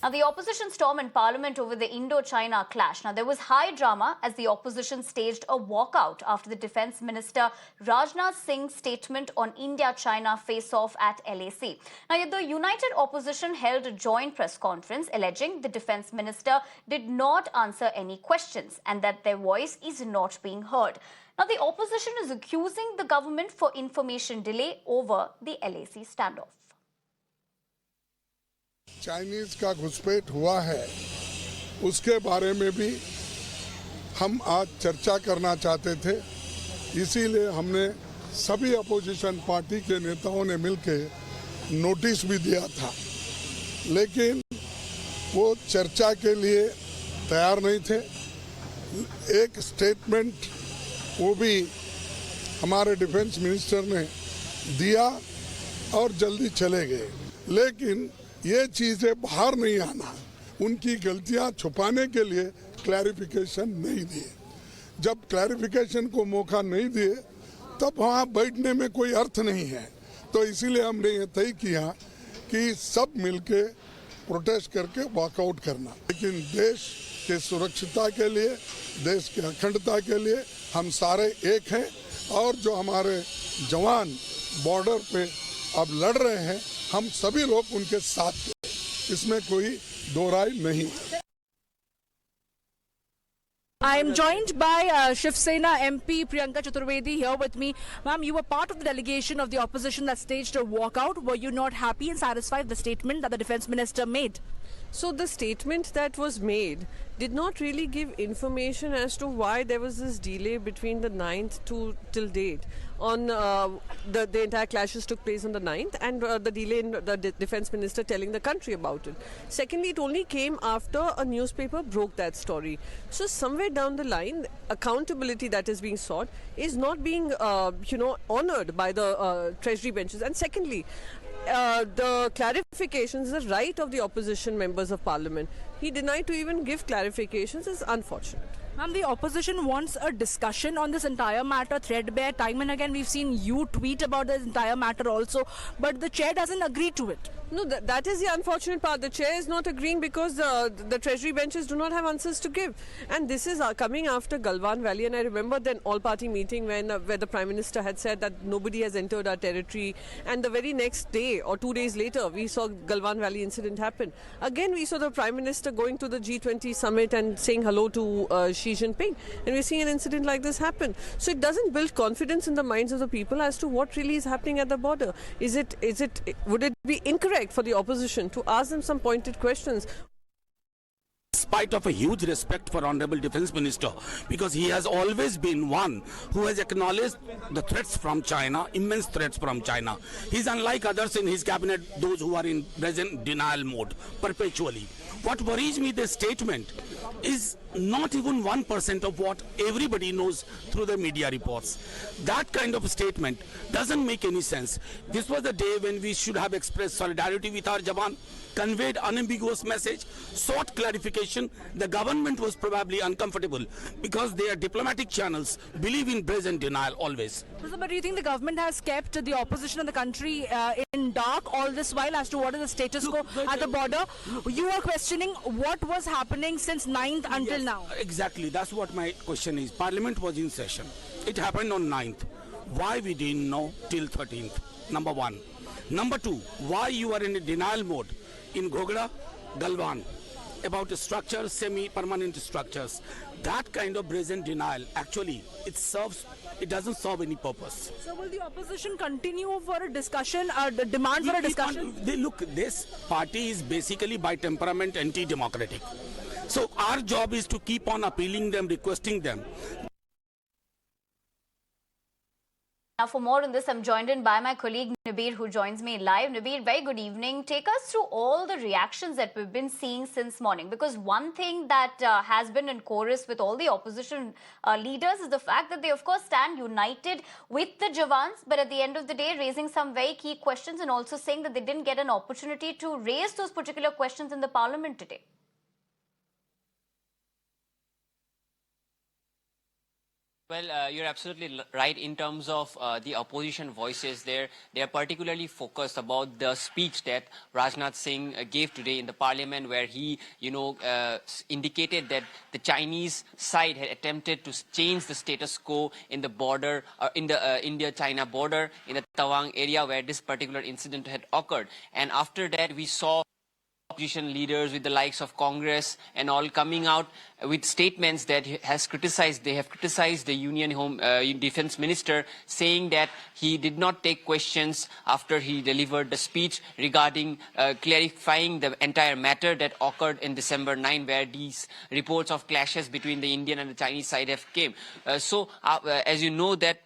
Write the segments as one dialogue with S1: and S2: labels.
S1: Now, the opposition storm in Parliament over the Indo-China clash. Now, there was high drama as the opposition staged a walkout after the Defence Minister Rajnath Singh's statement on India-China face-off at LAC. Now, yet the united opposition held a joint press conference alleging the Defence Minister did not answer any questions and that their voice is not being heard. Now, the opposition is accusing the government for information delay over the LAC standoff.
S2: Chinese का घुसपैठ हुआ है, उसके बारे में भी हम आज चर्चा करना चाहते थे। इसीलिए हमने सभी अपोजिशन पार्टी के नेताओं ने मिलकर नोटिस भी दिया था, लेकिन वो चर्चा के लिए तैयार नहीं थे। एक स्टेटमेंट वो भी हमारे डिफेंस मिनिस्टर ने दिया और जल्दी चले गए, लेकिन ये चीजें बाहर नहीं आना, उनकी गलतियां छुपाने के लिए क्लैरिफिकेशन नहीं दिए। जब क्लैरिफिकेशन को मौका नहीं दिए तब वहाँ बैठने में कोई अर्थ नहीं है। तो इसीलिए हमने ये तय किया कि सब मिलके प्रोटेस्ट करके वॉकआउट करना। लेकिन देश के सुरक्षिता के लिए, देश की अखंडता के लिए हम सारे एक हैं और जो हमारे जवान बॉर्डर पे अब लड़ रहे हैं, हम सभी लोग उनके साथ हैं, इसमें कोई दो राय नहीं।
S3: I am joined by Shiv Sena MP Priyanka Chaturvedi here with me. Ma'am, you were part of the delegation of the opposition that staged a walkout. Were you not happy and satisfied with the statement that the Defence Minister made?
S4: So the statement that was made did not really give information as to why there was this delay between the 9th till date. On the entire clashes took place on the 9th, and the delay in the Defence Minister telling the country about it. Secondly, it only came after a newspaper broke that story. So somewhere down the line, accountability that is being sought is not being honoured by the Treasury benches. And secondly, the clarifications, the right of the opposition members of parliament. He denied to even give clarifications is unfortunate.
S3: Ma'am, the opposition wants a discussion on this entire matter threadbare. Time and again we've seen you tweet about this entire matter also, but the chair doesn't agree to it.
S4: No, that is the unfortunate part. The chair is not agreeing because the Treasury benches do not have answers to give. And this is coming after Galwan Valley. And I remember then all-party meeting where the Prime Minister had said that nobody has entered our territory. And the very next day or 2 days later, we saw Galwan Valley incident happen. Again, we saw the Prime Minister going to the G20 summit and saying hello to Xi Jinping. And we're seeing an incident like this happen. So it doesn't build confidence in the minds of the people as to what really is happening at the border. Would it be incorrect for the opposition to ask them some pointed questions?
S5: Spite of a huge respect for Honorable Defence Minister, because he has always been one who has acknowledged the threats from China, immense threats from China. He's unlike others in his cabinet, those who are in present denial mode perpetually. What worries me, this statement is not even 1% of what everybody knows through the media reports. That kind of a statement doesn't make any sense. This was the day when we should have expressed solidarity with our Jawan, conveyed unambiguous message, sought clarification. The government was probably uncomfortable because their diplomatic channels believe in present denial always.
S3: But do you think the government has kept the opposition in the country in dark all this while as to what is the status quo at the border? You are questioning what was happening since 9th until now.
S5: Exactly, that's what my question is. Parliament was in session. It happened on 9th. Why we didn't know till 13th? Number one. Number two, why you are in a denial mode in Gogra, Galwan, about structures, semi-permanent structures. That kind of brazen denial, actually, it doesn't serve any purpose.
S3: So will the opposition continue for a discussion, demand for a discussion?
S5: Look, this party is basically by temperament anti-democratic. So our job is to keep on appealing them, requesting them.
S1: Now, for more on this, I'm joined in by my colleague Nabir, who joins me live. Nabir, very good evening. Take us through all the reactions that we've been seeing since morning. Because one thing that has been in chorus with all the opposition leaders is the fact that they, of course, stand united with the Jawans, but at the end of the day, raising some very key questions and also saying that they didn't get an opportunity to raise those particular questions in the parliament today.
S6: Well, you're absolutely right in terms of the opposition voices there. They are particularly focused about the speech that Rajnath Singh gave today in the parliament, where he, indicated that the Chinese side had attempted to change the status quo in the border, in the India-China border, in the Tawang area where this particular incident had occurred. And after that, we saw opposition leaders with the likes of Congress and all coming out with statements that they have criticized the Union Home Defense Minister, saying that he did not take questions after he delivered the speech regarding clarifying the entire matter that occurred in December 9, where these reports of clashes between the Indian and the Chinese side have came. As you know that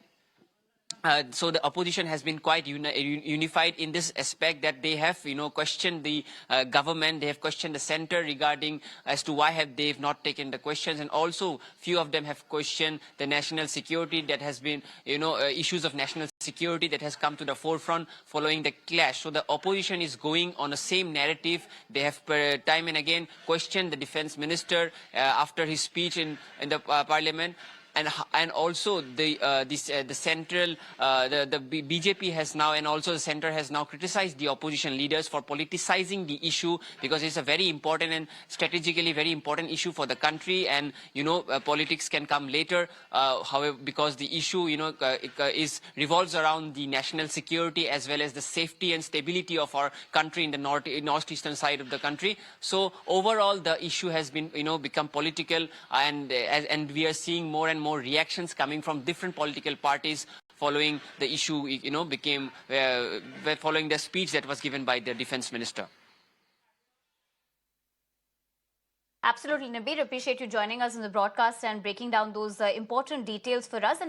S6: so the opposition has been quite unified in this aspect, that they have, questioned the government, they have questioned the center regarding as to why they've not taken the questions, and also few of them have questioned the national security that has been, issues of national security that has come to the forefront following the clash. So the opposition is going on the same narrative. They have time and again questioned the defense minister after his speech in the parliament. And also the central the BJP has now, and also the center has now criticized the opposition leaders for politicizing the issue, because it's a very important and strategically very important issue for the country, and politics can come later. However, because the issue is revolves around the national security as well as the safety and stability of our country in the northeastern side of the country. So overall, the issue has been become political, and we are seeing more and more reactions coming from different political parties following the issue, following the speech that was given by the defense minister.
S1: Absolutely, Nabir. Appreciate you joining us in the broadcast and breaking down those important details for us.